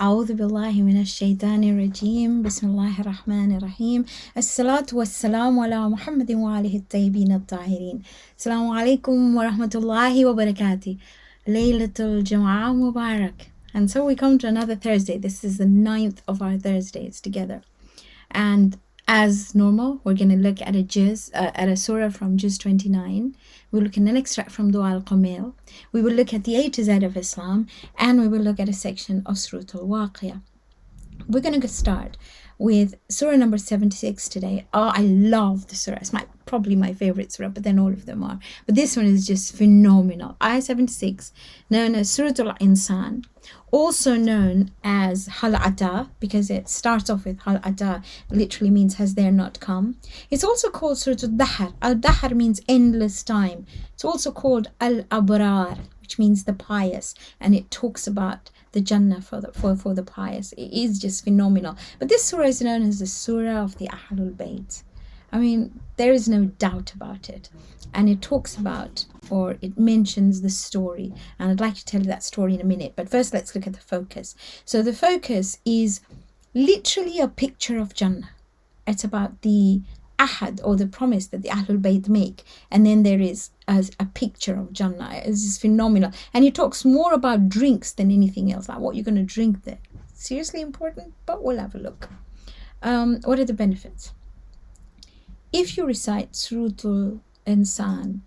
أعوذ بالله من الشيطان الرجيم بسم الله الرحمن الرحيم الصلاة والسلام على محمد وآله الطيبين الطاهرين السلام عليكم ورحمة الله وبركاته Laylatul Jum'ah Mubarak. And so we come to another Thursday. This is the 9th of our Thursdays together. And as normal, we're going to look at a surah from Juz 29. We'll look at an extract from Dua al-Kumayl. We will look at the A to Z of Islam, and we will look at a section of Sura Waaqia. We're going to start with surah number 76 today. Oh, I love the surah. It's probably my favorite surah, but then all of them are. But this one is just phenomenal. Ayah 76, known as Surah Al-Insan, also known as Hal Ata, because it starts off with Hal Ata, literally means has there not come. It's also called Surah Al-Dahr. Al-Dahr means endless time. It's also called Al-Abrar, which means the pious, and it talks about the Jannah for the pious. It is just phenomenal. But this surah is known as the Surah of the Ahlul Bayt. I mean, there is no doubt about it. And it talks about, or it mentions the story. And I'd like to tell you that story in a minute. But first, let's look at the focus. So the focus is literally a picture of Jannah. It's about the ahad, or the promise that the Ahlul Bayt make. And then there is a picture of Jannah. It's just phenomenal. And it talks more about drinks than anything else, like what you're going to drink there. Seriously important, but we'll have a look. What are the benefits? If you recite Surah Al-Insan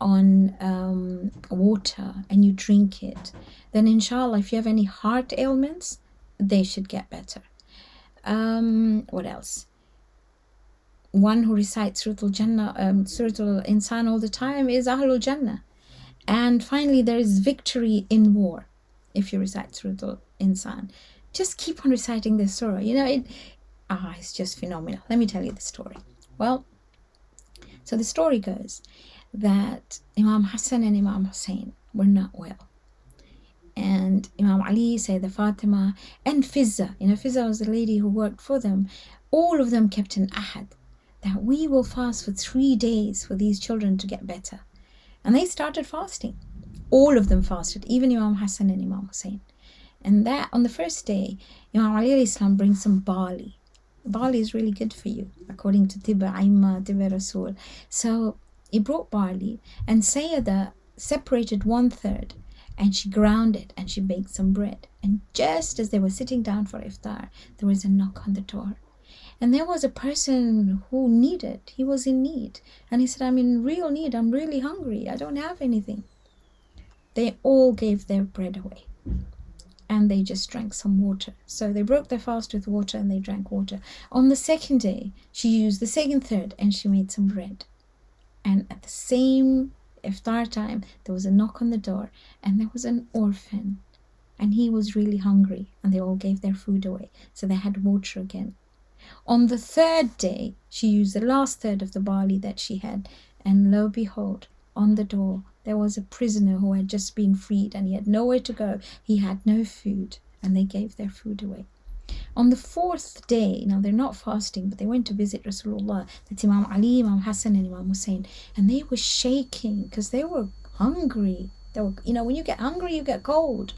on water and you drink it, then inshallah, if you have any heart ailments, they should get better. What else? One who recites Surah Al-Insan all the time is Ahlul Jannah. And finally, there is victory in war if you recite Surah Al-Insan. Just keep on reciting this surah. You know, it's just phenomenal. Let me tell you the story. Well, so the story goes that Imam Hassan and Imam Hussein were not well. And Imam Ali, Sayyidah Fatima, and Fizza, Fizza was the lady who worked for them, all of them kept an ahad that we will fast for 3 days for these children to get better. And they started fasting. All of them fasted, even Imam Hassan and Imam Hussein. And that on the first day, Imam Ali alayhi salam brings some barley. Barley is really good for you, according to Tibba Aimma, Tibba Rasul. So he brought barley, and Sayyidah separated 1/3, and she ground it, and she baked some bread. And just as they were sitting down for iftar, there was a knock on the door. And there was a person who needed, he was in need. And he said, I'm in real need, I'm really hungry, I don't have anything. They all gave their bread away. And they just drank some water. So they broke their fast with water and they drank water. On the second day, she used the second third and she made some bread. And at the same iftar time, there was a knock on the door and there was an orphan. And he was really hungry and they all gave their food away. So they had water again. On the third day, she used the last third of the barley that she had. And lo behold, on the door, there was a prisoner who had just been freed and he had nowhere to go. He had no food and they gave their food away. On the fourth day, now they're not fasting, but they went to visit Rasulullah. That's Imam Ali, Imam Hassan and Imam Hussein. And they were shaking because they were hungry. They were, when you get hungry, you get cold.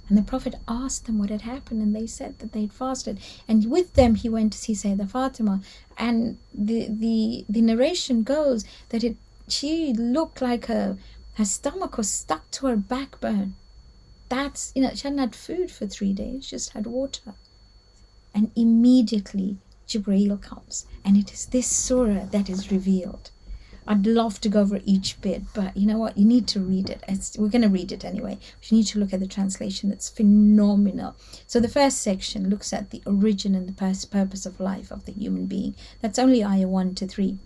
And the Prophet asked them what had happened, and they said that they'd fasted. And with them, he went to see Sayyidah Fatima. And the narration goes that she looked like her stomach was stuck to her backbone. That's, she hadn't had food for 3 days, just had water. And immediately, Jibreel comes. And it is this surah that is revealed. I'd love to go over each bit, but you know what? You need to read it. We're going to read it anyway. You need to look at the translation. It's phenomenal. So the first section looks at the origin and the purpose of life of the human being. That's only ayah 1 to 3.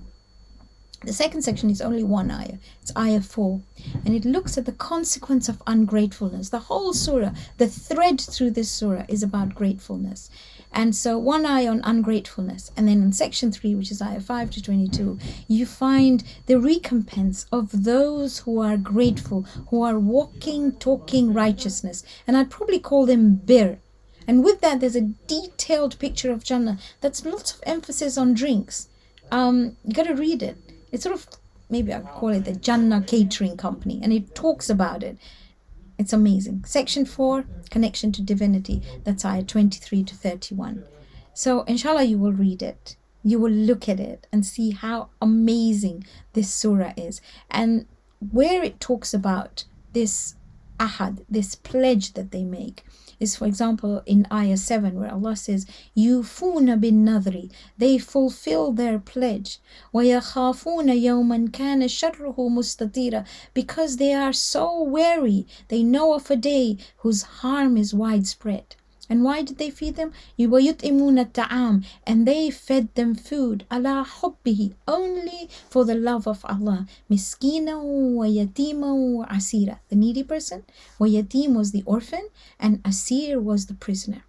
The second section is only one ayah. It's ayah 4. And it looks at the consequence of ungratefulness. The whole surah, the thread through this surah is about gratefulness. And so one ayah on ungratefulness. And then in section 3, which is ayah 5 to 22, you find the recompense of those who are grateful, who are walking, talking righteousness. And I'd probably call them bir. And with that, there's a detailed picture of Jannah. That's lots of emphasis on drinks. You got to read it. It's sort of, maybe I'd call it the Jannah Catering Company. And it talks about it. It's amazing. Section 4, connection to divinity. That's ayah 23 to 31. So inshallah you will read it. You will look at it and see how amazing this surah is. And where it talks about this ahad, this pledge that they make, is for example in ayah 7 where Allah says, Yufuna bin nadri, they fulfill their pledge. وَيَخَافُونَ يَوْمًا كَانَ شَرُّهُ مُسْتَطِيرًا, because they are so wary, they know of a day whose harm is widespread. And why did they feed them? وَيُطْعِمُونَ الطَّعَامَ, and they fed them food عَلَى حُبِّهِ, only for the love of Allah. مِسْكِينًا وَيَتِيمًا وَأَسِيرًا, the needy person. وَيَتِيم was the orphan, and Asir was the prisoner.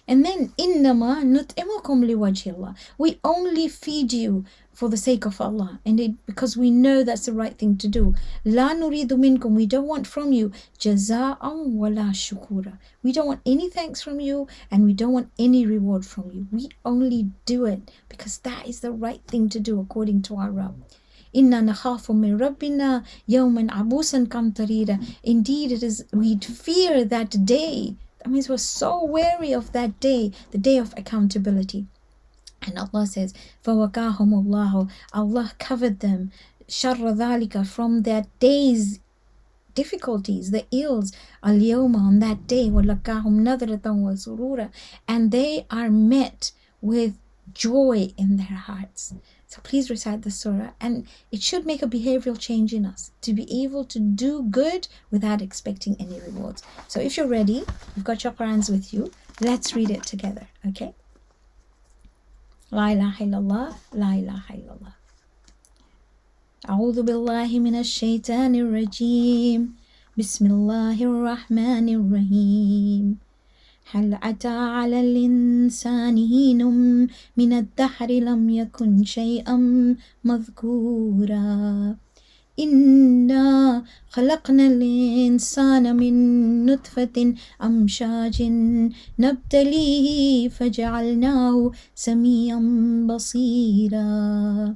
And then إِنَّمَا نُطْعِمُكُمْ لِوَجْهِ اللَّهِ, we only feed you for the sake of Allah, and because we know that's the right thing to do. لَا نُرِيدُ مِنْكُمْ, we don't want from you جَزَاءً وَلَا شُكُورًا, we don't want any thanks from you, and we don't want any reward from you. We only do it because that is the right thing to do according to our Rabb. إِنَّا نَخَافُ مِنْ رَبِّنَا يَوْمًا عَبُوسًا قَمْطَرِيرًا, indeed it is, we fear that day. That means we're so wary of that day, the day of accountability. And Allah says, فَوَقَاهُمُ اللَّهُ, Allah covered them, شَرَّ ذَلِكَ, from that day's difficulties, the ills, al-yawma, on that day, وَلَقَاهُمْ نَظْرَةً وَسُرُورًا, and they are met with joy in their hearts. So please recite the surah, and it should make a behavioral change in us to be able to do good without expecting any rewards. So if you're ready, you've got your Qur'ans with you, let's read it together, okay? La ilaha illallah, la ilaha illallah. أعوذ بالله من الشيطان الرجيم. بسم الله الرحمن الرحيم. هل أتى على الإنسان حين من الدهر لم يكن شيئا مذكورا. إنا خلقنا الإنسان من نطفة أمشاج نبتليه فجعلناه سميعا بصيرا.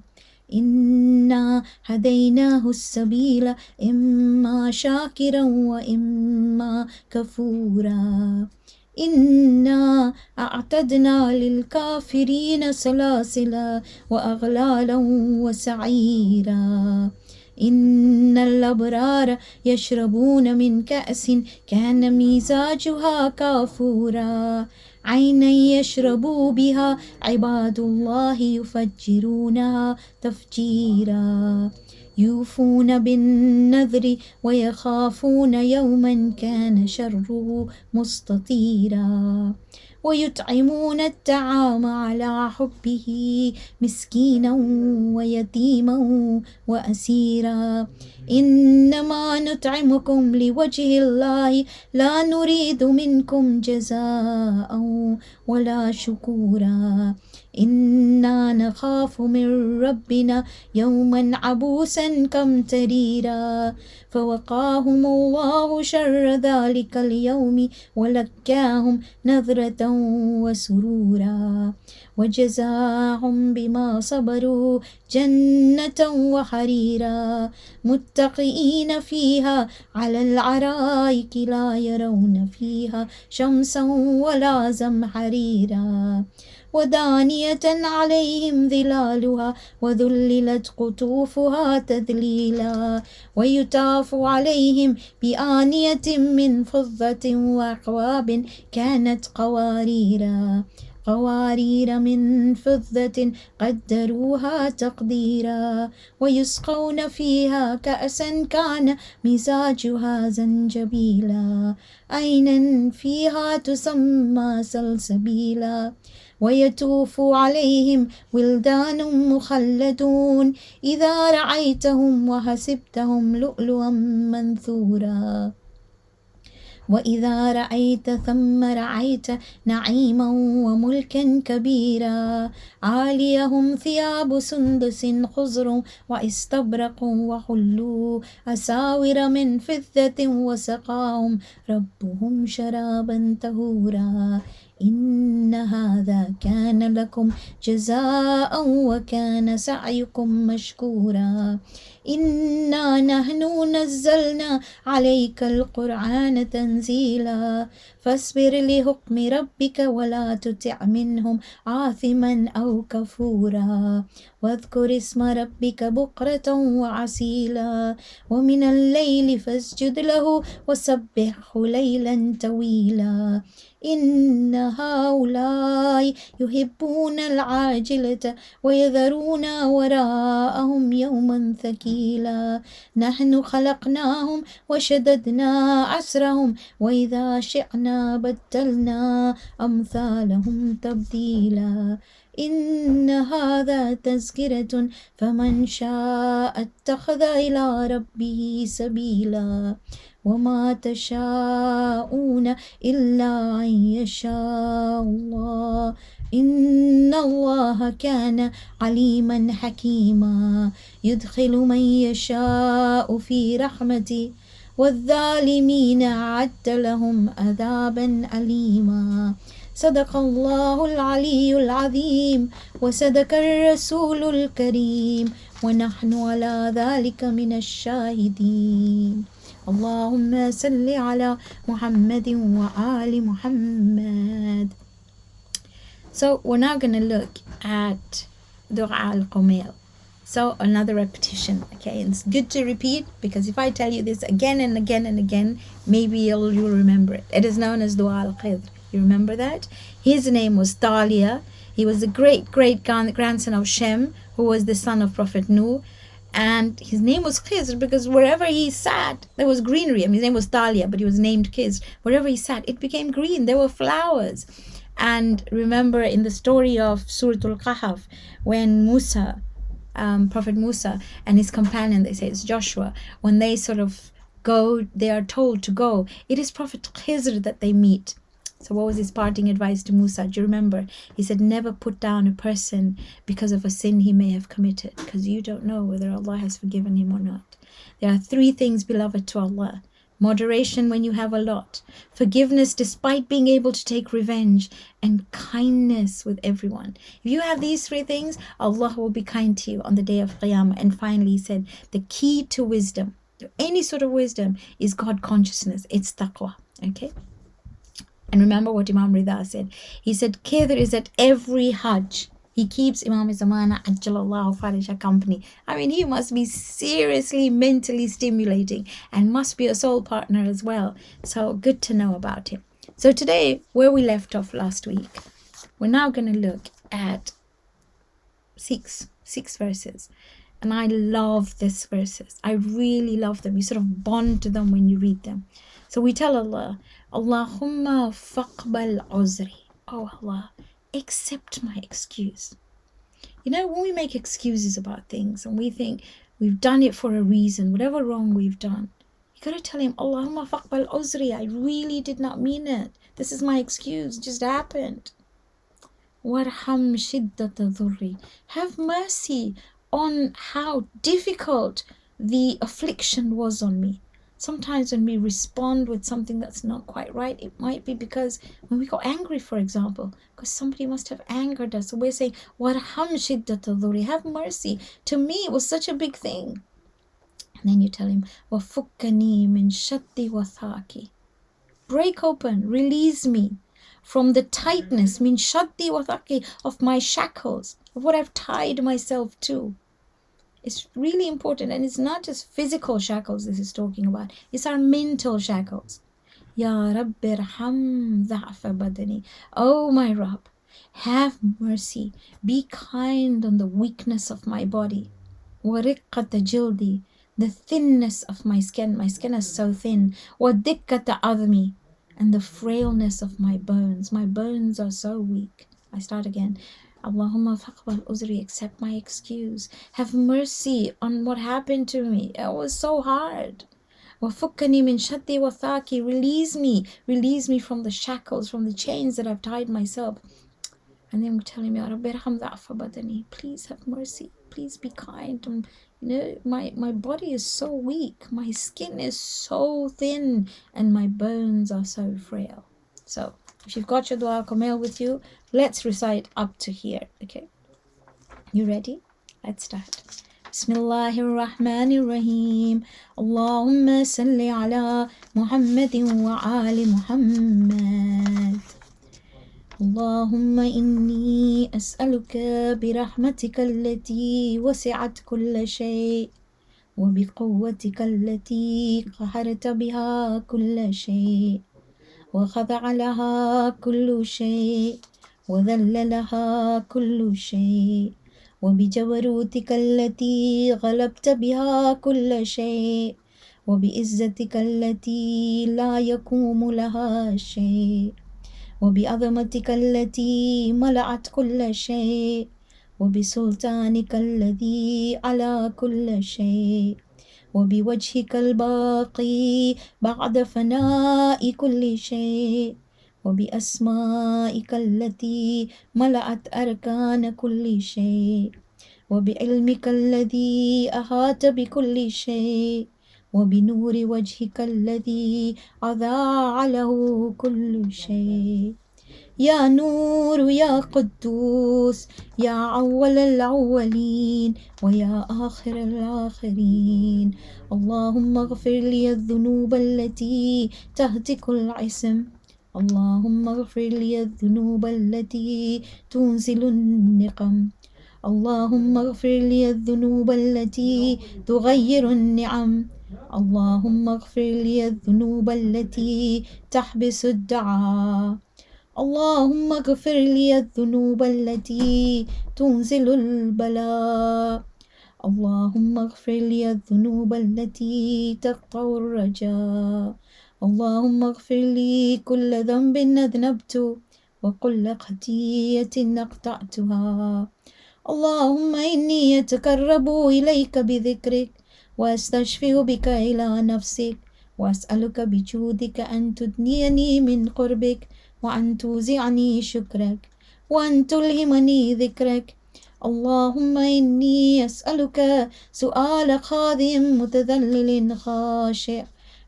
إنا هديناه السبيل إما شاكرا وإما كفورا. إنا أعتدنا للكافرين سلاسل وأغلالا وسعيرا. إن الأبرار يشربون من كأس كان مزاجها كافورا. عينا يشربوا بها عباد الله يفجرونها تفجيرا. يوفون بالنذر ويخافون يوما كان شره مستطيرا. ويطعمون الطعام على حبه مسكينا ويتيما وأسيرا. إنما نطعمكم لوجه الله لا نريد منكم جزاء ولا شكورا. إنا نخاف من ربنا يوما عبوسا قمطريرا. فوقاهم الله شر ذلك اليوم ولقاهم نظرة وسرورا. وجزاهم بما صبروا جنة وحريرا. متقئين فيها على الأرائك لا يرون فيها شمسا ولا زمهريرا. ودانية عليهم ظلالها وذللت قطوفها تذليلا. ويطاف عليهم بآنية من فضة وأكواب كانت قوارير من فضة قدروها تقديرا. ويسقون فيها كأسا كان مزاجها زنجبيلا. عينا فيها تسمى سلسبيلا. ويطوف عليهم ولدان مخلدون إذا رأيتهم وحسبتهم لؤلؤا منثورا. وإذا رأيت ثم رأيت نعيما وملكا كبيرا. عاليهم ثياب سندس خضر واستبرق وحلوا أساور من فضة وسقاهم ربهم شرابا طهورا. إن هذا كان لكم جزاء وكان سعيكم مشكورا إنا نحن نزلنا عليك القرآن تنزيلا فاصبر لحكم ربك ولا تطع منهم آثما أو كفورا واذكر اسم ربك بكرة وعسيلا ومن الليل فاسجد له وسبحه ليلا طويلا إن هؤلاء يحبون العاجلة ويذرون وراءهم يوما ثقيلا نحن خلقناهم وشددنا عسرهم وإذا شئنا بدلنا أمثالهم تبديلا إن هذا تذكرة فمن شاء اتخذ إلى ربه سبيلا وما تشاءون إلا أن يشاء الله إن الله كان عليما حكيما يدخل من يشاء في رحمته والظالمين أعد لهم عذابا أليما صدق الله العلي العظيم وصدق الرسول الكريم ونحن على ذلك من الشاهدين اللهم صل على محمد وآل محمد. So we're now going to look at Dua al-Kumayl. So another repetition, okay? It's good to repeat because if I tell you this again and again and again, maybe you'll remember it. It is known as Dua al-Khidr. You remember that? His name was Talia. He was the great-grandson of Shem, who was the son of Prophet Nuh. And his name was Khidr because wherever he sat, there was greenery. I mean, his name was Talia, but he was named Khidr. Wherever he sat, it became green. There were flowers. And remember in the story of Surah Al-Kahf, when Musa, Prophet Musa and his companion, they say it's Joshua, when they sort of go, they are told to go, it is Prophet Khidr that they meet. So what was his parting advice to Musa? Do you remember? He said, never put down a person because of a sin he may have committed, because you don't know whether Allah has forgiven him or not. There are 3 things beloved to Allah. Moderation when you have a lot, forgiveness despite being able to take revenge, and kindness with everyone. If you have these 3 things, Allah will be kind to you on the day of Qiyamah. And finally, he said, the key to wisdom, any sort of wisdom, is God consciousness. It's taqwa. Okay? And remember what Imam Rida said. He said, Khidr is at every Hajj. He keeps Imam Zamana Ajjalallahu Farisha company. I mean, he must be seriously mentally stimulating and must be a soul partner as well. So good to know about him. So today, where we left off last week, we're now going to look at six verses. And I love these verses. I really love them. You sort of bond to them when you read them. So we tell Allah, Allahumma faqbal uzri. Oh Allah, accept my excuse. You know, when we make excuses about things and we think we've done it for a reason, whatever wrong we've done, you got to tell him, Allahumma faqbal uzri. I really did not mean it. This is my excuse. It just happened. Warham shiddata dhurri. Have mercy on how difficult the affliction was on me. Sometimes when we respond with something that's not quite right, it might be because when we got angry, for example, because somebody must have angered us. So we're saying, Warham shiddata dhurri. Have mercy. To me, it was such a big thing. And then you tell him, Wafukkani min shatti wathaki. Break open, release me from the tightness, min shatti wathaki, of my shackles, of what I've tied myself to. It's really important, and it's not just physical shackles this is talking about. It's our mental shackles. Ya Rabbi irham dha'fa badani. Oh my Rabb, have mercy, be kind on the weakness of my body. Wa riqqata jildi, the thinness of my skin. My skin is so thin. Wa dikkata admi, and the frailness of my bones. My bones are so weak. I start again. Allahumma faqbal uzri, accept my excuse. Have mercy on what happened to me. It was so hard. Wafukkani min shatti wathaki, release me from the shackles, from the chains that I've tied myself. And then we tell him, Ya Rabbi irham dha'fa badani, please have mercy, please be kind. And, my body is so weak, my skin is so thin, and my bones are so frail. So If you've got your dua Kumayl with you, let's recite up to here. Okay, you ready? Let's start. Bismillahir Rahmanir Rahim. Allahumma salli ala Muhammadin wa ali Muhammad. اللهم إني أسألك برحمتك التي وسعت كل شيء وبقوتك التي قهرت بها كل شيء وخضع لها كل شيء وذل لها كل شيء وبجبروتك التي غلبت بها كل شيء وبعزتك التي لا يقوم لها شيء وبعظمتك التي ملأت كل شيء وبسلطانك الذي على كل شيء وبوجهك الباقي بعد فناء كل شيء وبأسمائك التي ملأت أركان كل شيء وبعلمك الذي أحاط بكل شيء وبنور وجهك الذي أضاء له كل شيء يا نور يا قدوس يا أول الأولين ويا آخر الآخرين اللهم اغفر لي الذنوب التي تهتك العصم اللهم اغفر لي الذنوب التي تنزل النقم اللهم اغفر لي الذنوب التي تغير النعم اللهم اغفر لي الذنوب التي تحبس الدعاء اللهم اغفر لي الذنوب التي تنزل البلاء اللهم اغفر لي الذنوب التي تقطع الرجاء اللهم اغفر لي كل ذنب أذنبت وكل خطيئة أقطعتها اللهم إني أتقرب إليك بذكرك وأستشفع بك إلى نفسك وأسألك بجودك أن تدنيني من قربك وأن توزعني شكرك وأن تلهمني ذكرك اللهم إني أسألك سؤال خاذ متذلل خاشع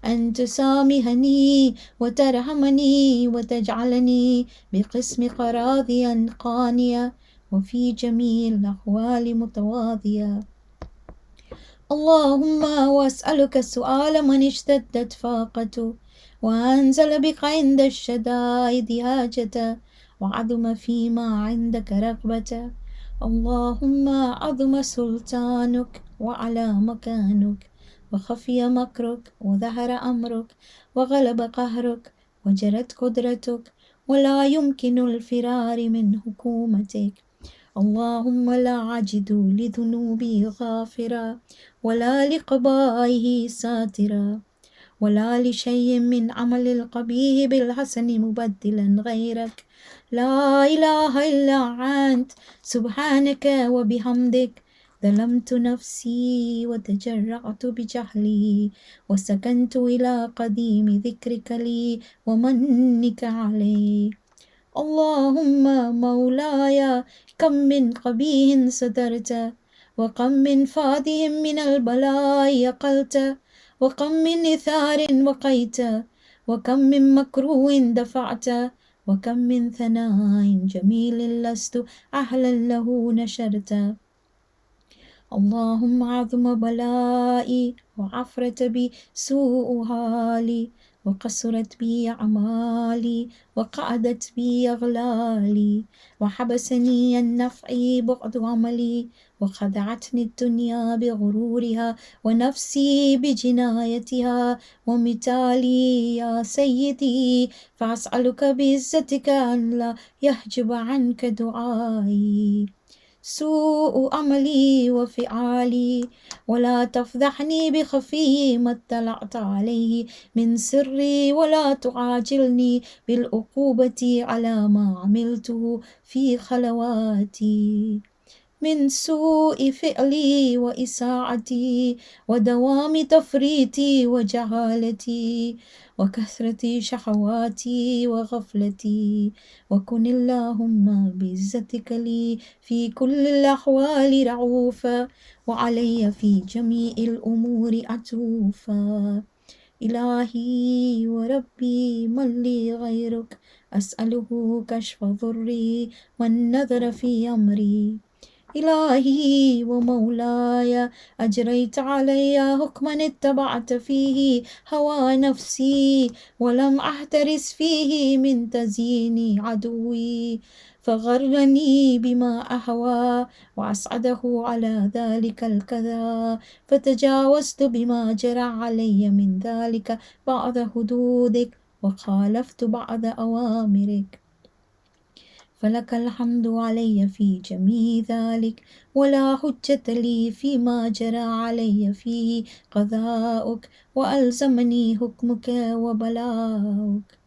أن تسامحني وترحمني وتجعلني بقسمك راضيا قانيا وفي جميع الأحوال متواضيا اللهم وأسألك السؤال من اشتدت فاقته وأنزل بك عند الشدائد هاجته وعظم فيما عندك رغبته اللهم عظم سلطانك وعلى مكانك وخفي مكرك وظهر أمرك وغلب قهرك وجرت قدرتك ولا يمكن الفرار من حكومتك اللهم لا أجد لذنوبي غافرا ولا لقبائه ساترا ولا لشيء من عمل القبيح بالحسن مبدلا غيرك لا إله إلا أنت سبحانك وبحمدك ظلمت نفسي وتجرعت بجهلي وسكنت إلى قديم ذكرك لي ومنك علي اللهم مولاي كم من قبيح سترت وكم من فاده من البلاء يقلت وكم من إثار وقيت وكم من مكروه دفعت وكم من ثناء جميل لست أهلا له نشرت اللهم عظم بلائي وعفرت بي سوء حالي وقصرت بي أعمالي وقعدت بي أغلالي وحبسني النفع بعد عملي وخدعتني الدنيا بغرورها ونفسي بجنايتها ومثالي يا سيدي فأسألك بعزتك أن لا يحجب عنك دعائي سوء عملي وفعالي ولا تفضحني بخفي ما اطلعت عليه من سري ولا تعاجلني بالعقوبة على ما عملته في خلواتي من سوء فعلي وإساءتي ودوام تفريطي وجهالتي وكثرة شهواتي وغفلتي وكن اللهم بعزتك لي في كل الأحوال رعوفا وعلي في جميع الأمور عطوفا إلهي وربي من لي غيرك أسأله كشف ضري والنذر في أمري إلهي ومولاي أجريت علي حكما اتبعت فيه هوى نفسي ولم أحترس فيه من تزيين عدوي فغرني بما أهوى وأسعده على ذلك الكذا فتجاوزت بما جرى علي من ذلك بعد حدودك وخالفت بعد أوامرك فلك الحمد علي في جميع ذلك ولا حجة لي فيما جرى علي فيه قضاؤك وألزمني حكمك وبلاؤك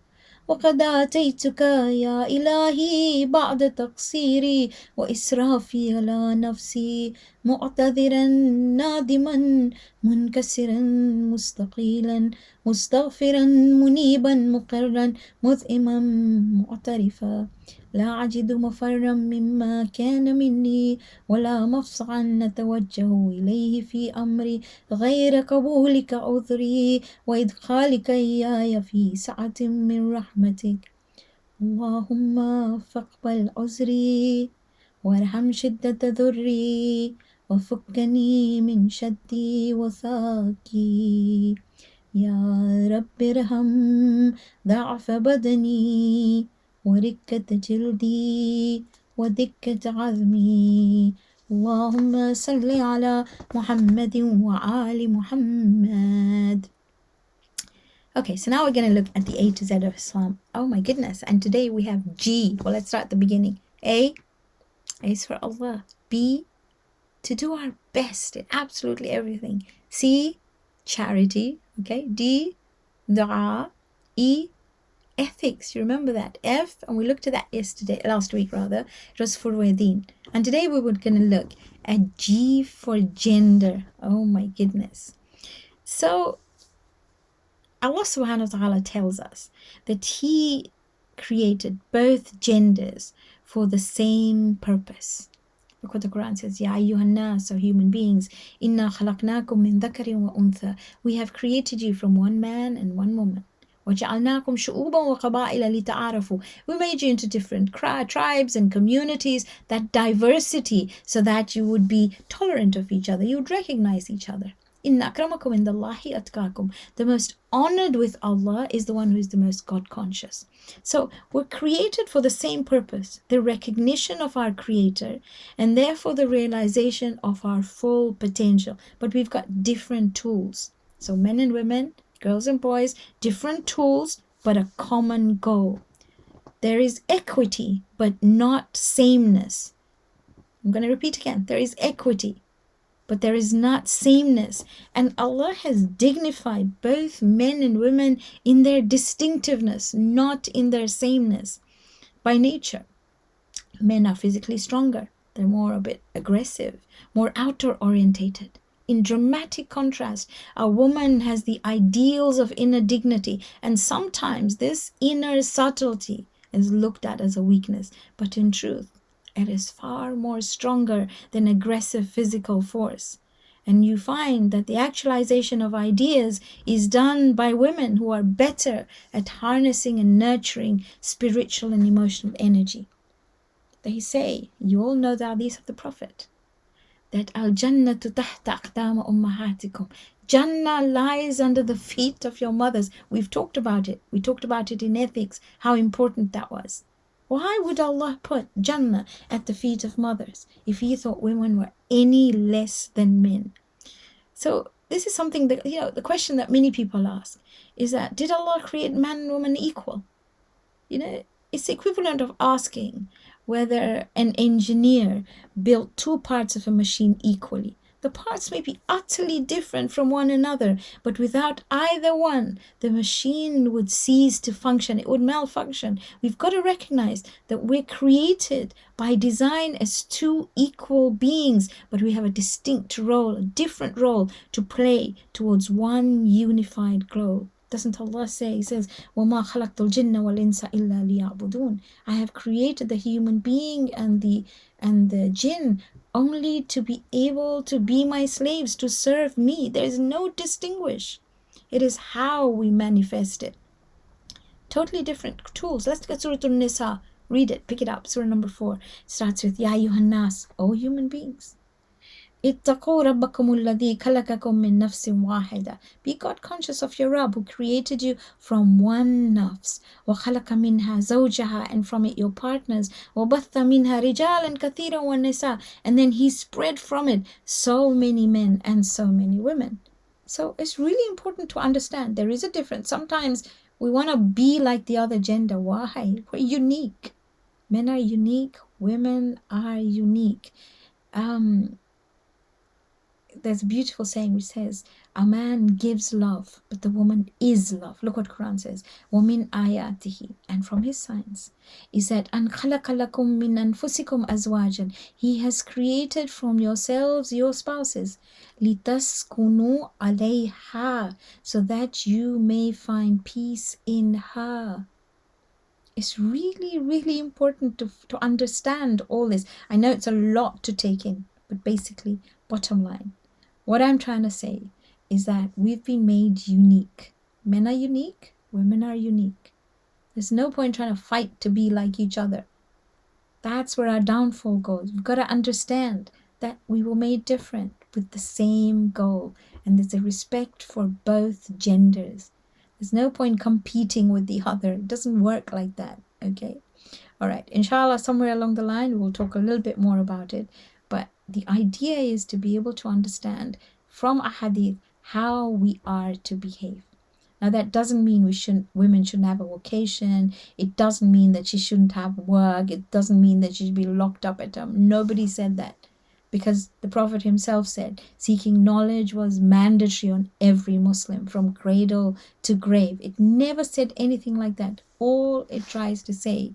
وقد آتيتك يا إلهي بعد تقصيري وإسرافي على نفسي معتذرا نادما منكسرا مستقيلا مستغفرا منيبا مقرا مذئما معترفا لا أجد مفرا مما كان مني ولا مفصعا نتوجه إليه في أمري غير قبولك عذري وإدخالك إياي في سعة من رحمتك اللهم فاقبل عذري وارحم شدة ذري وفكني من شدي وثاقي يا رب ارحم ضعف بدني وركة جلدي ودكة عظمي اللهم صل على محمد وآل محمد. Okay, so now we're going to look at the A to Z of Islam. Oh my goodness. And today we have G. Well, let's start at the beginning. A is for Allah. B, to do our best in absolutely everything. C, charity. Okay. D, dua. E, ethics. You remember that? F, and we looked at that last week rather. It was for Wadeen. And today we were going to look at G for gender. Oh my goodness. So Allah subhanahu wa ta'ala tells us that He created both genders for the same purpose. Look what the Quran says, Ya ayyuhan nas, so human beings, inna khalaqnakum min dhakarin wa untha. We have created you from one man and one woman. وَجَعَلْنَاكُمْ شُعُوبًا وَقَبَائِلَ لِتَعَارَفُوا. We made you into different tribes and communities, that diversity, so that you would be tolerant of each other. You would recognize each other. Inna akramakum indallahi atqakum. The most honored with Allah is the one who is the most God conscious. So we're created for the same purpose, the recognition of our Creator, and therefore the realization of our full potential. But we've got different tools. So men and women, girls and boys, different tools, but a common goal. There is equity, but not sameness. I'm going to repeat again. There is equity, but there is not sameness. And Allah has dignified both men and women in their distinctiveness, not in their sameness. By nature, men are physically stronger. They're more a bit aggressive, more outer orientated. In dramatic contrast, a woman has the ideals of inner dignity, and sometimes this inner subtlety is looked at as a weakness, but in truth, it is far more stronger than aggressive physical force. And you find that the actualization of ideas is done by women who are better at harnessing and nurturing spiritual and emotional energy. They say, you all know the hadith of the Prophet, that al-jannatu tahta aqdama ummahatikum. Jannah lies under the feet of your mothers. We've talked about it. We talked about it in ethics, how important that was. Why would Allah put Jannah at the feet of mothers if He thought women were any less than men? So this is something that, the question that many people ask is that, did Allah create man and woman equal? It's the equivalent of asking whether an engineer built two parts of a machine equally. The parts may be utterly different from one another, but without either one, the machine would cease to function. It would malfunction. We've got to recognize that we're created by design as two equal beings, but we have a distinct role, a different role to play towards one unified goal. Doesn't Allah say, He says, وَمَا خَلَقْتُ الْجِنَّ وَالْإِنسَ إِلَّا لِيَعْبُدُونَ. I have created the human being and the jinn only to be able to be my slaves, to serve me. There is no distinguish. It is how we manifest it. Totally different tools. Let's get Surah An-Nisa. Read it, pick it up. Surah number 4 starts with Ya ayyuhan nas, O human beings. اتقوا ربكم الذي خلقكم من نفس واحدة. Be God conscious of your Rabb who created you from one nafs. وخلق منها زوجها, and from it your partners. وبث منها رجالا كثيرا والنساء, and then he spread from it so many men and so many women. So it's really important to understand there is a difference. Sometimes we want to be like the other gender. Why? We're unique. Men are unique. Women are unique. There's a beautiful saying which says, a man gives love, but the woman is love. Look what Quran says. وَمِنْ آيَاتِهِ, and from his signs, is that أَنْ خَلَقَ لَكُم مِّنْ أَنفُسِكُمْ أَزْوَاجًا. He has created from yourselves your spouses. لِتَسْكُنُوا عَلَيْهَا, so that you may find peace in her. It's really, really important to understand all this. I know it's a lot to take in, but basically, bottom line, what I'm trying to say is that we've been made unique. Men are unique, women are unique. There's no point trying to fight to be like each other. That's where our downfall goes. We've got to understand that we were made different with the same goal, and there's a respect for both genders. There's no point competing with the other. It doesn't work like that, okay? All right, inshallah, somewhere along the line, we'll talk a little bit more about it. But the idea is to be able to understand from a hadith how we are to behave. Now, that doesn't mean women shouldn't have a vocation. It doesn't mean that she shouldn't have work. It doesn't mean that she should be locked up at home. Nobody said that. Because the Prophet himself said seeking knowledge was mandatory on every Muslim from cradle to grave. It never said anything like that. All it tries to say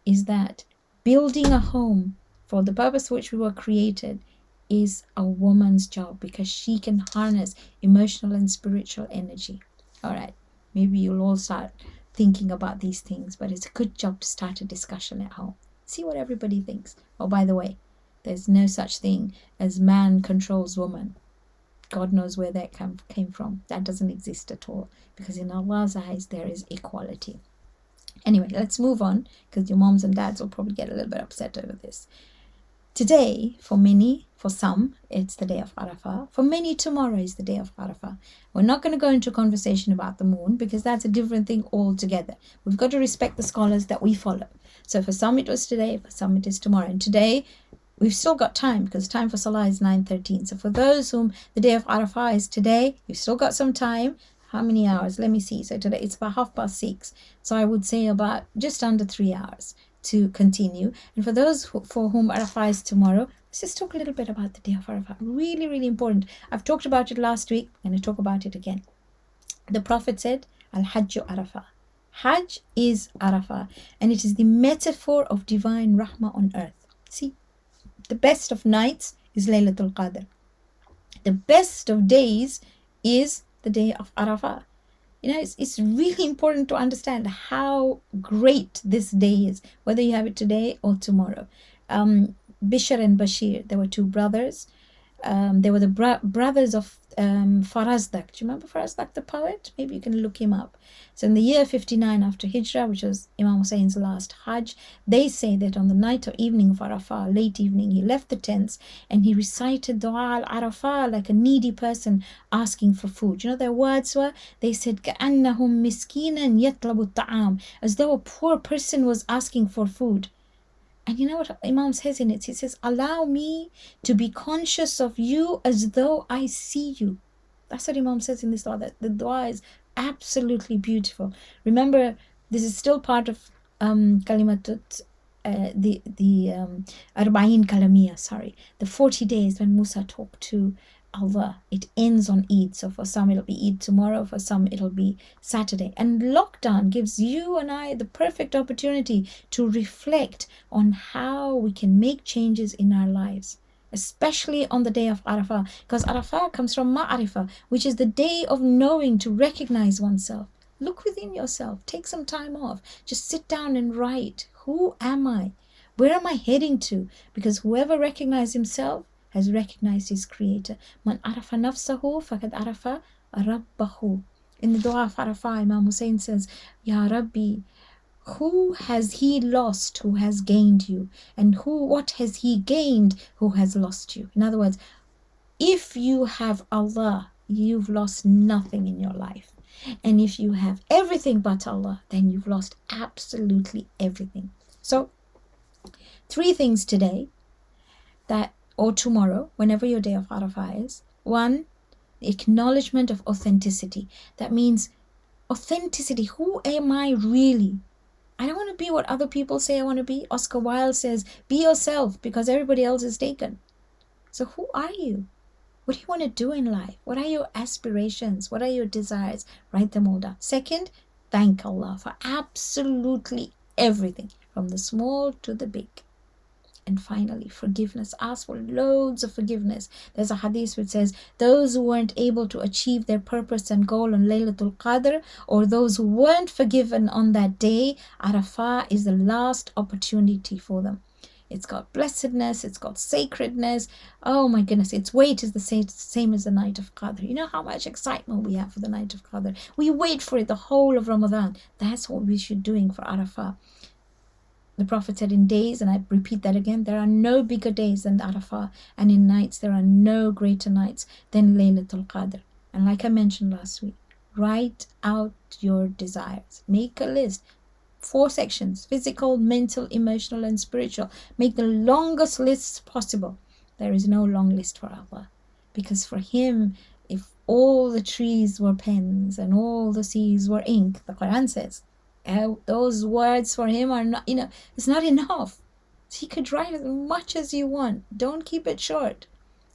is that building a home for the purpose for which we were created is a woman's job, because she can harness emotional and spiritual energy. All right, maybe you'll all start thinking about these things, but it's a good job to start a discussion at home. See what everybody thinks. Oh, by the way, there's no such thing as man controls woman. God knows where that came from. That doesn't exist at all, because in Allah's eyes there is equality. Anyway, let's move on, because your moms and dads will probably get a little bit upset over this. Today, for many, for some, it's the day of Arafah. For many, tomorrow is the day of Arafah. We're not going to go into a conversation about the moon, because that's a different thing altogether. We've got to respect the scholars that we follow. So for some it was today, for some it is tomorrow. And today, we've still got time, because time for Salah is 9:13. So for those whom the day of Arafah is today, you've still got some time. How many hours? Let me see. So today it's about 6:30. So I would say about just under 3 hours to continue. And for those for whom Arafah is tomorrow, let's just talk a little bit about the day of Arafah. Really, really important. I've talked about it last week. I'm going to talk about it again. The Prophet said, Al-Hajju Arafah. Hajj is Arafah, and it is the metaphor of divine rahmah on earth. See, the best of nights is Laylatul Qadr. The best of days is the day of Arafah. You know, it's really important to understand how great this day is, whether you have it today or tomorrow. Bishr and Bashir, they were two brothers. They were the brothers of Farazdak. Do you remember Farazdak, the poet? Maybe you can look him up. So in the year 59 after Hijrah, which was Imam Hussein's last Hajj, they say that on the night or evening of Arafah, late evening, he left the tents and he recited Dua al-Arafah like a needy person asking for food. You know their words were? They said, كَأَنَّهُمْ مِسْكِينًا يَطْلَبُ الطَّعَامِ, as though a poor person was asking for food. And you know what Imam says in it? He says, allow me to be conscious of you as though I see you. That's what Imam says in this dua. That the dua is absolutely beautiful. Remember, this is still part of Kalimatut, the Arba'in Kalamiyah, the 40 days when Musa talked to Allah. It ends on Eid. So for some it'll be Eid tomorrow, for some it'll be Saturday. And lockdown gives you and I the perfect opportunity to reflect on how we can make changes in our lives, especially on the day of Arafah, because Arafah comes from Ma'arifah, which is the day of knowing, to recognize oneself. Look within yourself, take some time off, just sit down and write, who am I? Where am I heading to? Because whoever recognizes himself has recognized his creator. Man arafa nafsahu faqad arafa rabbahu. In the dua of Arafah, Imam Hussein says, Ya Rabbi, who has he lost who has gained you? And what has he gained who has lost you? In other words, if you have Allah, you've lost nothing in your life. And if you have everything but Allah, then you've lost absolutely everything. So, 3 things today or tomorrow, whenever your day of Arafah is. 1, acknowledgement of authenticity. That means authenticity. Who am I really? I don't want to be what other people say I want to be. Oscar Wilde says, be yourself because everybody else is taken. So who are you? What do you want to do in life? What are your aspirations? What are your desires? Write them all down. 2nd, thank Allah for absolutely everything, from the small to the big. And finally, forgiveness. Ask for loads of forgiveness. There's a hadith which says, those who weren't able to achieve their purpose and goal on Laylatul Qadr, or those who weren't forgiven on that day, Arafah is the last opportunity for them. It's got blessedness, it's got sacredness. Oh my goodness, its weight is the same as the night of Qadr. You know how much excitement we have for the night of Qadr. We wait for it the whole of Ramadan. That's what we should be doing for Arafah. The Prophet said in days, and I repeat that again, there are no bigger days than Arafah, and in nights there are no greater nights than Laylatul Qadr. And like I mentioned last week, write out your desires. Make a list. 4 sections: physical, mental, emotional, and spiritual. Make the longest lists possible. There is no long list for Allah, because for Him, if all the trees were pens and all the seas were ink, the Quran says, those words for Him are not, it's not enough. He could write as much as you want. Don't keep it short.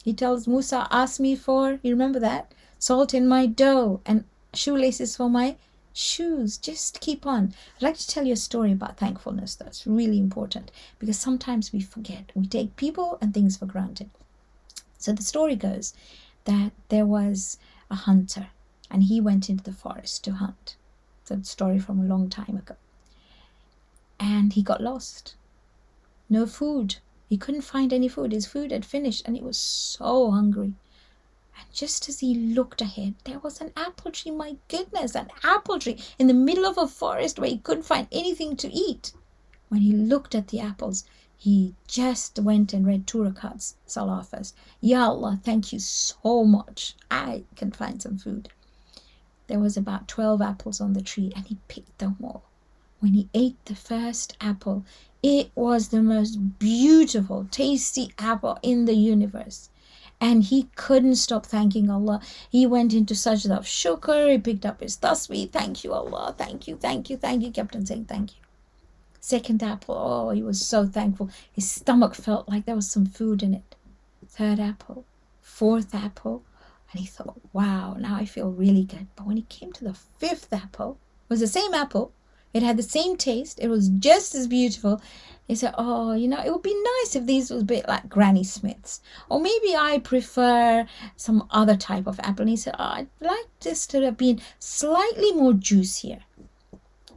He tells Musa, ask me for, you remember that? Salt in my dough and shoelaces for my shoes. Just keep on. I'd like to tell you a story about thankfulness that's really important, because sometimes we forget. We take people and things for granted. So the story goes that there was a hunter and he went into the forest to hunt. It's a story from a long time ago. And he got lost. No food. He couldn't find any food. His food had finished and he was so hungry. And just as he looked ahead, there was an apple tree. My goodness, an apple tree in the middle of a forest where he couldn't find anything to eat. When he looked at the apples, he just went and read 2 rakats, Salah first. Ya Allah, thank you so much. I can find some food. There was about 12 apples on the tree and he picked them all. When he ate the first apple, it was the most beautiful, tasty apple in the universe. And he couldn't stop thanking Allah. He went into sajda of shukr. He picked up his tasbih. Thank you, Allah. Thank you, thank you, thank you. He kept on saying thank you. 2nd apple. Oh, he was so thankful. His stomach felt like there was some food in it. 3rd apple. 4th apple. And he thought, wow, now I feel really good. But when he came to the 5th apple, it was the same apple. It had the same taste. It was just as beautiful. He said, oh, it would be nice if these was a bit like Granny Smith's. Or maybe I prefer some other type of apple. And he said, oh, I'd like this to have been slightly more juicier.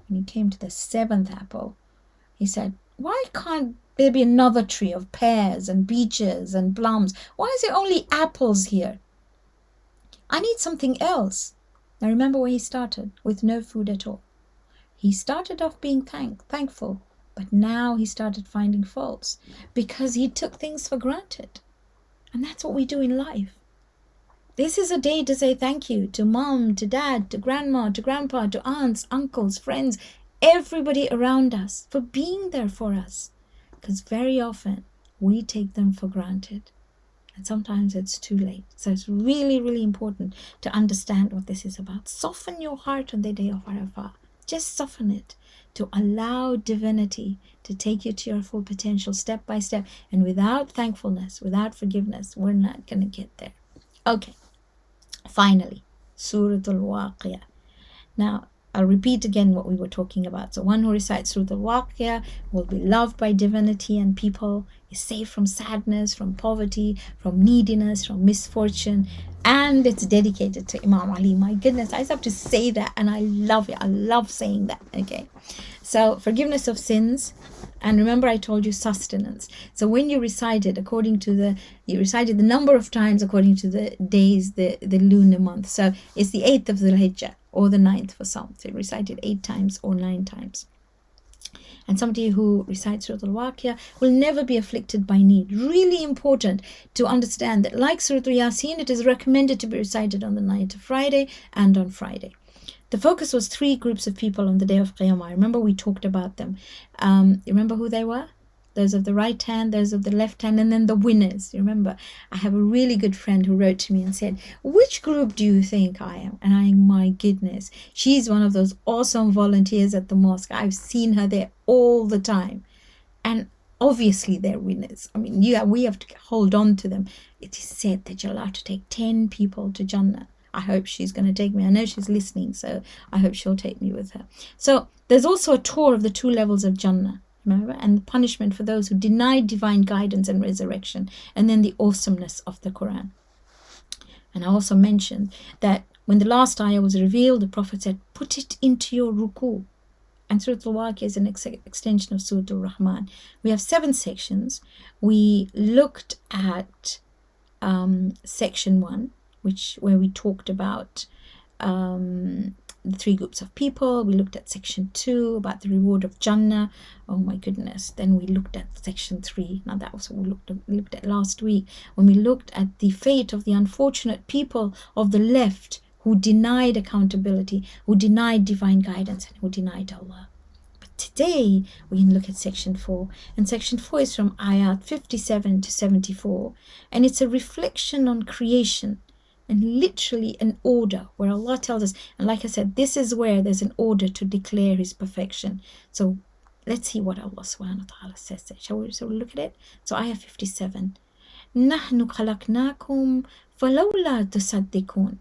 When he came to the 7th apple, he said, why can't there be another tree of pears and peaches and plums? Why is there only apples here? I need something else. Now remember where he started, with no food at all. He started off being thankful, but now he started finding faults because he took things for granted. And that's what we do in life. This is a day to say thank you to mom, to dad, to grandma, to grandpa, to aunts, uncles, friends, everybody around us for being there for us. Because very often we take them for granted. And sometimes it's too late. So it's really, really important to understand what this is about. Soften your heart on the day of Arafah. Just soften it to allow divinity to take you to your full potential step by step. And without thankfulness, without forgiveness, we're not going to get there. Okay. Finally, Sura Waaqia. Now, I'll repeat again what we were talking about. So one who recites Sura Waaqia will be loved by divinity and people, is safe from sadness, from poverty, from neediness, from misfortune, and it's dedicated to Imam Ali. My goodness, I just have to say that, and I love it. I love saying that. Okay, so forgiveness of sins, and remember I told you sustenance. So when you recited you recited the number of times according to the days, the lunar month. So it's the 8th of the Hijjah. or the 9th for some. They recite it 8 times or 9 times. And somebody who recites Surah Waaqia will never be afflicted by need. Really important to understand that, like Surah Yasin, it is recommended to be recited on the night of Friday and on Friday. The focus was 3 groups of people on the day of Qiyamah. Remember, we talked about them. Remember who they were? Those of the right hand, those of the left hand, and then the winners. Remember, I have a really good friend who wrote to me and said, which group do you think I am? And my goodness, she's one of those awesome volunteers at the mosque. I've seen her there all the time. And obviously they're winners. I mean, we have to hold on to them. It is said that you're allowed to take 10 people to Jannah. I hope she's going to take me. I know she's listening, so I hope she'll take me with her. So there's also a tour of the 2 levels of Jannah. Remember, and punishment for those who denied divine guidance and resurrection, and then the awesomeness of the Quran. And I also mentioned that when the last ayah was revealed, the Prophet said, put it into your ruku. And Surah Al-Waaqia is an extension of Surah Al-Rahman. We have 7 sections. We looked at section 1, where we talked about the 3 groups of people. We looked at section 2 about the reward of Jannah. Oh my goodness. Then we looked at section 3. Now that was what we looked at last week, when we looked at the fate of the unfortunate people of the left who denied accountability, who denied divine guidance, and who denied Allah. But today we can look at section 4. And section 4 is from ayat 57 to 74. And it's a reflection on creation, and literally an order where Allah tells us, and like I said, this is where there's an order to declare His perfection. So let's see what Allah subhanahu wa ta'ala says there. Shall we look at it? So ayah 57. نَحْنُ خَلَقْنَاكُمْ فَلَوْلَا تُصَدِّقُونَ.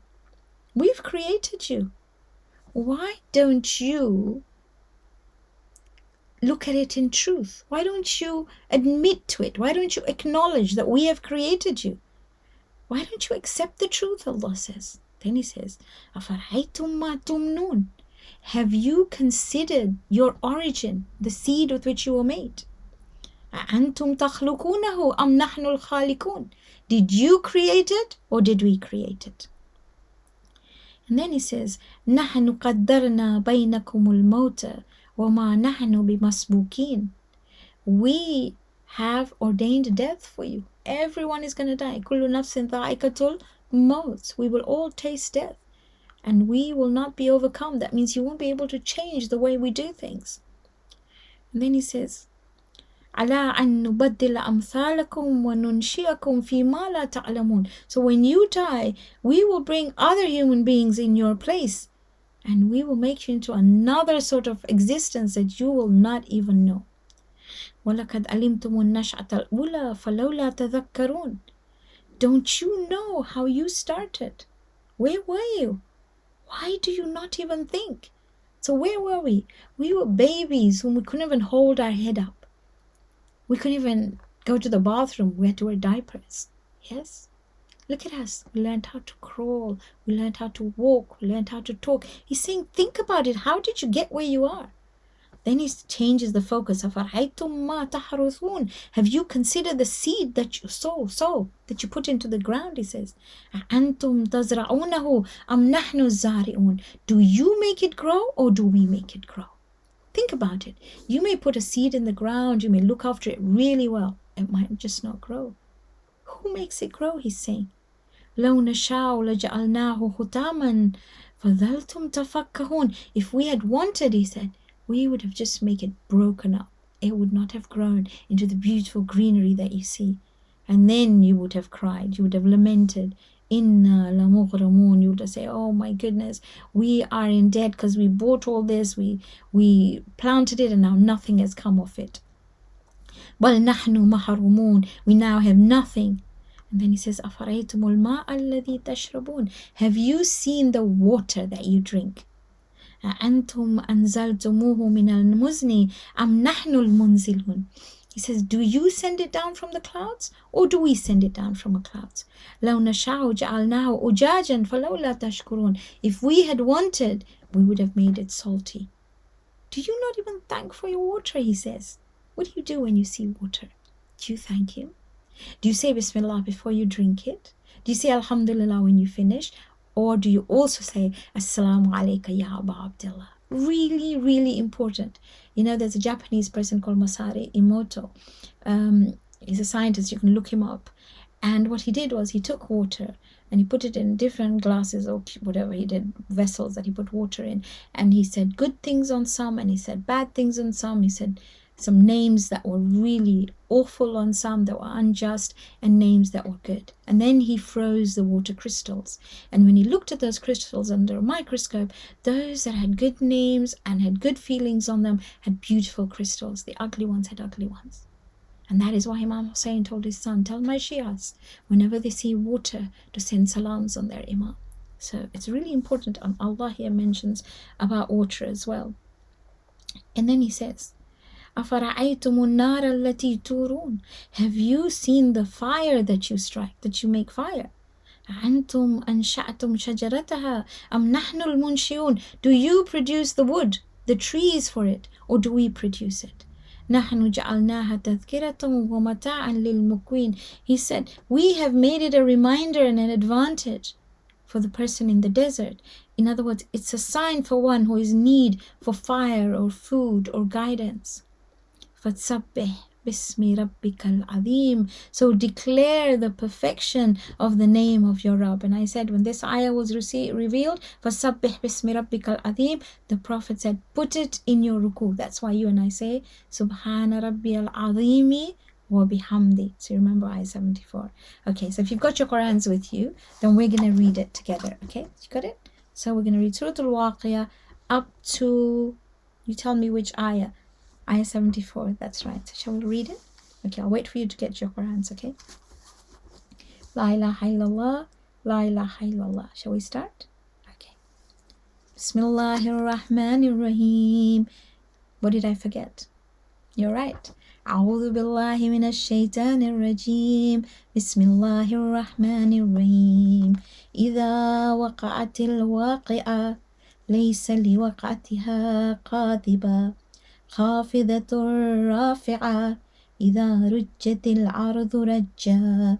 We've created you. Why don't you look at it in truth? Why don't you admit to it? Why don't you acknowledge that we have created you? Why don't you accept the truth? Allah says. Then He says, أَفَرَأَيْتُمْ مَا تُمْنُونَ. Have you considered your origin, the seed with which you were made? أَأَنْتُمْ تَخْلُقُونَهُ أَمْ نَحْنُ الْخَالِقُونَ. Did you create it or did we create it? And then He says, نَحْنُ قَدَّرْنَا بَيْنَكُمُ الْمَوْتَ وَمَا نَحْنُ بِمَسْبُوكِينَ. We have ordained death for you. Everyone is going to die. كُلُّ نَفْسٍ ذَائِقَةُ الْمَوْتِ. We will all taste death, and we will not be overcome. That means you won't be able to change the way we do things. And then He says, عَلَىٰ أَن نُبَدِّلَ أَمْثَالَكُمْ وَنُنْشِئَكُمْ فِي مَا لَا تَعْلَمُونَ. So when you die, we will bring other human beings in your place, and we will make you into another sort of existence that you will not even know. وَلَقَدْ عَلِمْتُمُ النَّشْأَةَ الْأُولَى فَلَوْلَا تَذَكَّرُونَ. Don't you know how you started? Where were you? Why do you not even think? So where were we? We were babies whom we couldn't even hold our head up. We couldn't even go to the bathroom. We had to wear diapers. Yes? Look at us. We learned how to crawl. We learned how to walk. We learned how to talk. He's saying, think about it. How did you get where you are? Then He changes the focus. أَفَرَأَيْتُمْ مَا تَحْرُثُونَ. Have you considered the seed that you sow, that you put into the ground? He says, أَأَنْتُمْ تَزْرَعُونَهُ أَمْ نَحْنُ الزَّارِعُونَ. Do you make it grow or do we make it grow? Think about it. You may put a seed in the ground. You may look after it really well. It might just not grow. Who makes it grow? He's saying, لَوْ نَشَاءُ لَجَعَلْنَاهُ خُتَامًا فَظَلْتُمْ تَفَكَّهُونَ. If we had wanted, He said, we would have just made it broken up. It would not have grown into the beautiful greenery that you see. And then you would have cried. You would have lamented. Inna lamughramun. You would have said, oh my goodness, we are in debt because we bought all this. We planted it and now nothing has come of it. Bal nahnu mahrumun. We now have nothing. And then He says, أَفَرَيْتُمُ الْمَاءَ الَّذِي تَشْرَبُونَ. Have you seen the water that you drink? أَأَنْتُمْ أَنزَلْتُمُوهُ مِنَ الْمُزْنِ أَمْ نَحْنُ الْمُنزِلُونَ. He says, do you send it down from the clouds or do we send it down from the clouds? لَوْ نَشَاءُ جَعَلْنَاهُ أُجَاجًا فَلَوْلَا تَشْكُرُونَ. If we had wanted, we would have made it salty. Do you not even thank for your water? He says. What do you do when you see water? Do you thank Him? Do you say Bismillah before you drink it? Do you say Alhamdulillah when you finish? Or do you also say, Assalamu alayka ya Aba Abdullah? Really, really important. You know, there's a Japanese person called Masaru Emoto. He's a scientist, you can look him up. And what he did was he took water and he put it in different glasses or whatever he did, vessels that he put water in. And he said good things on some and he said bad things on some. He said some names that were really awful on some, that were unjust, and names that were good. And then he froze the water crystals. And when he looked at those crystals under a microscope, those that had good names and had good feelings on them had beautiful crystals. The ugly ones had ugly ones. And that is why Imam Hussein told his son, tell my Shias, whenever they see water, to send salams on their Imam. So it's really important, and Allah here mentions about water as well. And then he says, أَفَرَأَيْتُمُ النَّارَ الَّتِي تُورُونَ? Have you seen the fire that you strike, that you make fire? أَنْتُمْ أَنْشَأْتُمْ شَجَرَتَهَا أَمْ نَحْنُ الْمُنْشِئُونَ? Do you produce the wood, the trees for it, or do we produce it? نحن جعلناها تذكرة ومتاعا للمقوين. He said, we have made it a reminder and an advantage for the person in the desert. In other words, it's a sign for one who is in need for fire or food or guidance. فَتْسَبِّحْ بِاسْمِ رَبِّكَ الْعَظِيمِ. So declare the perfection of the name of your Rabb. And I said, when this ayah was revealed, فَسَبِّحْ بِاسْمِ رَبِّكَ الْعَظِيمِ, the Prophet said, put it in your ruku. That's why you and I say, Subhana Rabbi al-Azimi wa bihamdi. So you remember ayah 74. Okay, so if you've got your Qur'ans with you, then we're going to read it together. Okay, you got it? So we're going to read Surah Waaqia up to, you tell me which ayah. Ayah 74, that's right. Shall we read it? Okay, I'll wait for you to get your Qur'ans, okay? La ilaha illallah, la ilaha illallah. Shall we start? Okay. Bismillahir Rahmanir Rahim. What did I forget? You're right. أعوذ بالله من الشيطان الرجيم. بسم الله الرحمن الرحيم. إذا وقعت الواقعة ليس لوقعتها قاذبة خافضة رافعة إذا رجت الأرض رجا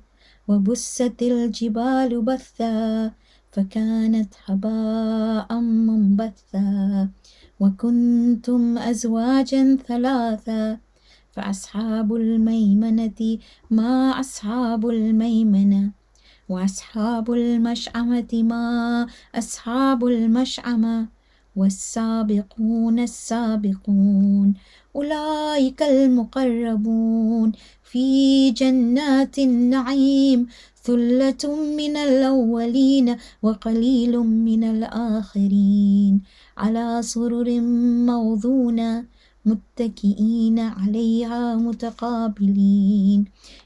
وبست الجبال بثا فكانت هباء منبثا وكنتم أزواجا ثلاثا فأصحاب الميمنة ما أصحاب الميمنة وأصحاب المشأمة ما أصحاب المشأمة والسابقون السابقون أولئك المقربون في جنات النعيم ثلة من الأولين وقليل من الآخرين على سرر موضونة متكئين عليها متقابلين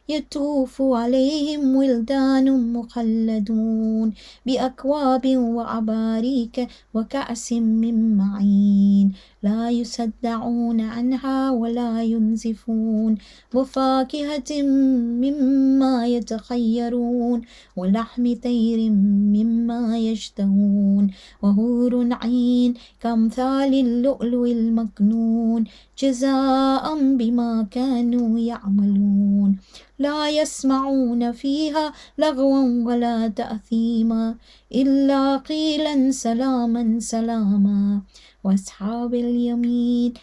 يطوف عليهم ولدان مخلدون بأكواب وأباريك وكأس من معين لا يصدعون عنها ولا ينزفون وفاكهة مما يتخيرون ولحم طير مما يشتهون وحور عين كأمثال اللؤلؤ المكنون جزاء بما كانوا يعملون لا يسمعون فيها لغوا ولا تأثيما إلا قيلا سلاما سلاما وأصحاب اليمين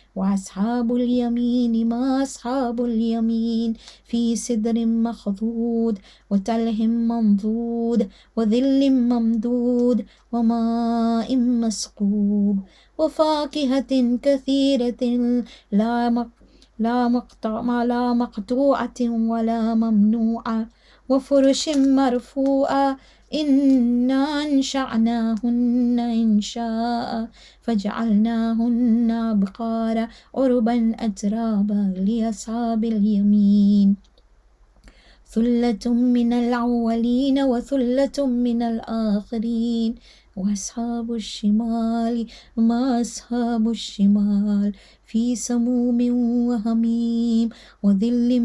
ما أصحاب اليمين في سدر مخضود وتلح منضود وظل ممدود وماء مسكوب وفاكهة كثيرة لا مقطوعة ولا ممنوعة وفرش مرفوعة إنا أنشأناهن إنشاء فجعلناهن أبقارا عربا أترابا لأصحاب اليمين ثلة من الأولين وثلة من الآخرين وأصحاب الشمال ما أصحاب الشمال في سموم وهميم وظل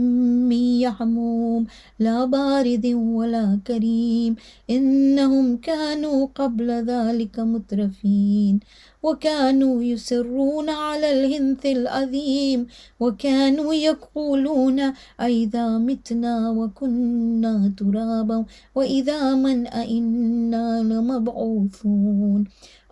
من يحموم لا بارد ولا كريم إنهم كانوا قبل ذلك مترفين وكانوا يصرون على الهنث العظيم وكانوا يقولون أئذا متنا وكنا ترابا وإذا من أئنا لمبعوثون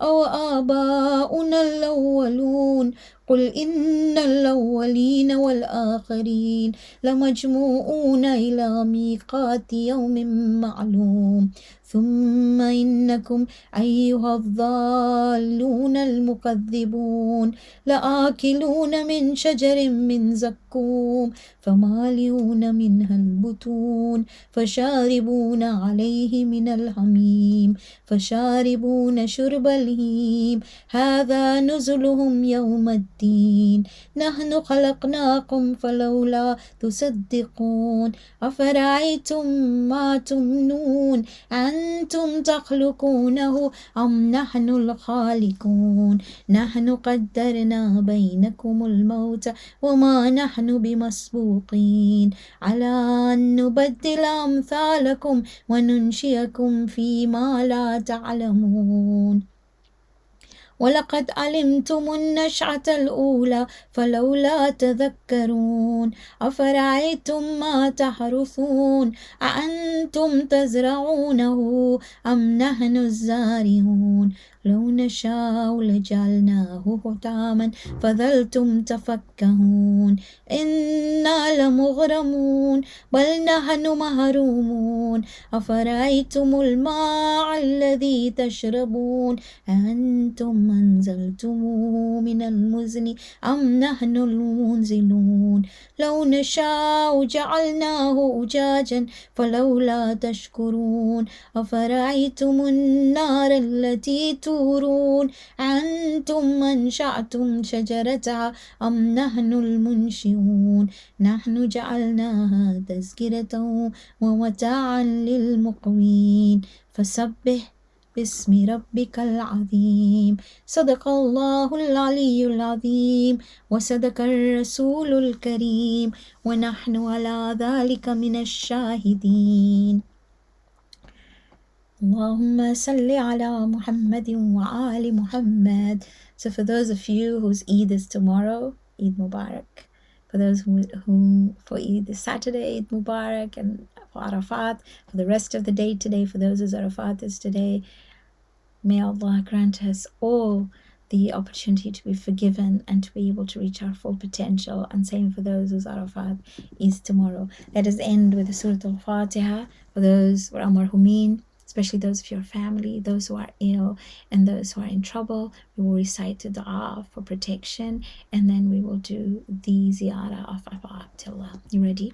أو آباؤنا الأولون قل إن الأولين والآخرين لمجموعون إلى ميقات يوم معلوم ثم إنكم أيها الضالون المكذبون لآكلون من شجر من زقوم فمالئون منها البطون فشاربون عليه من الحميم فشاربون شرب الهيم هذا نزلهم يوم الدين نحن خلقناكم فلولا تصدقون أفرأيتم ما تمنون أنتم تخلقونه أم نحن الخالقون نحن قدرنا بينكم الموت وما نحن بمسبوقين على أن نبدل أمثالكم وننشئكم فيما لا تعلمون ولقد علمتم النشعة الأولى فلولا تذكرون أفرأيتم ما تحرثون أأنتم تزرعونه أم نحن الزارعون لو نشاء لجعلناه حطاما فظلتم تفكهون إنا لمغرمون بل نحن محرومون أفرأيتم الماء الذي تشربون أنتم أنزلتموه من المزن أم نحن المنزلون لو نشاء جعلناه أجاجا فلولا تشكرون أفرأيتم النار التي تورون أنتم أنشأتم شجرتها أم نحن المنشئون نحن جعلناها تذكرة ومتاعا للمقوين فسبح باسم ربك العظيم صدق الله العلي العظيم وصدق الرسول الكريم ونحن على ذلك من الشاهدين اللهم صل على محمد وآل محمد. So for those of you whose Eid is tomorrow, Eid Mubarak. For those whom for Eid is Saturday, Eid Mubarak, and for Arafat, for the rest of the day today, for those whose Arafat is today, may Allah grant us all the opportunity to be forgiven and to be able to reach our full potential. And same for those whose Arafat is tomorrow. Let us end with the Surah Al-Fatiha for those who are marhumin, especially those of your family, those who are ill and those who are in trouble. We will recite the dua for protection, and then we will do the ziyarah of Abba. You ready?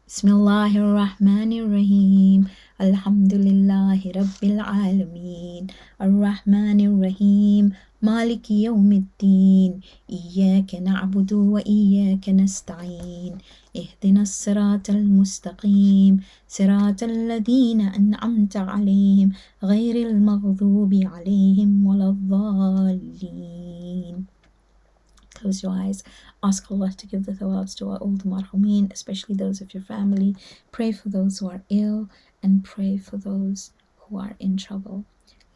Bismillahir Rahmanir Rahim. Alhamdulillahi Rabbil Alameen. Ar-Rahmanir Rahim. Maliki Yawmiddin. Iyyaka na'budu wa iyyaka nasta'in. اهدنا الصراط المستقيم صراط الذين أنعمت عليهم غير المغضوب عليهم ولا الضالين. Close your eyes. Ask Allah to give the thawabs to all the marhumin, especially those of your family. Pray for those who are ill and pray for those who are in trouble.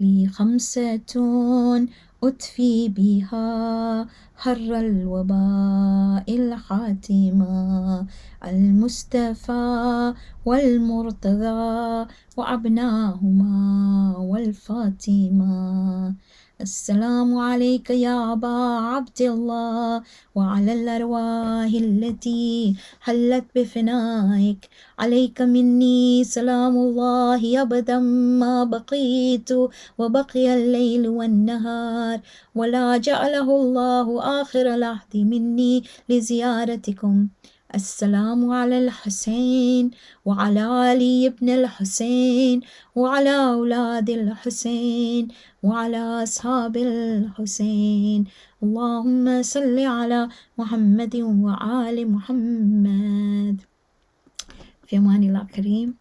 لي خمسة أطفي بها حر الوباء الحاتمة المصطفى والمرتضى وأبناهما والفاطمة. السلام عليك يا أبا عبد الله وعلى الأرواح التي حلت بفنائك. عليك مني سلام الله أبدا ما بقيت وبقي الليل والنهار ولا جعله الله آخر العهد مني لزيارتكم. السلام على الحسين وعلى علي بن الحسين وعلى أولاد الحسين وعلى أصحاب الحسين. اللهم صل على محمد وآل محمد. في أمان الله كريم.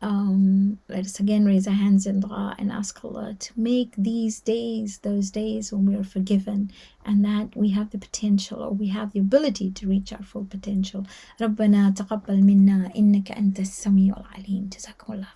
Let us again raise our hands in dua and ask Allah to make these days those days when we are forgiven and that we have the potential or we have the ability to reach our full potential. ربنا تقبل منا إنك أنت السميع العليم. جزاكم الله.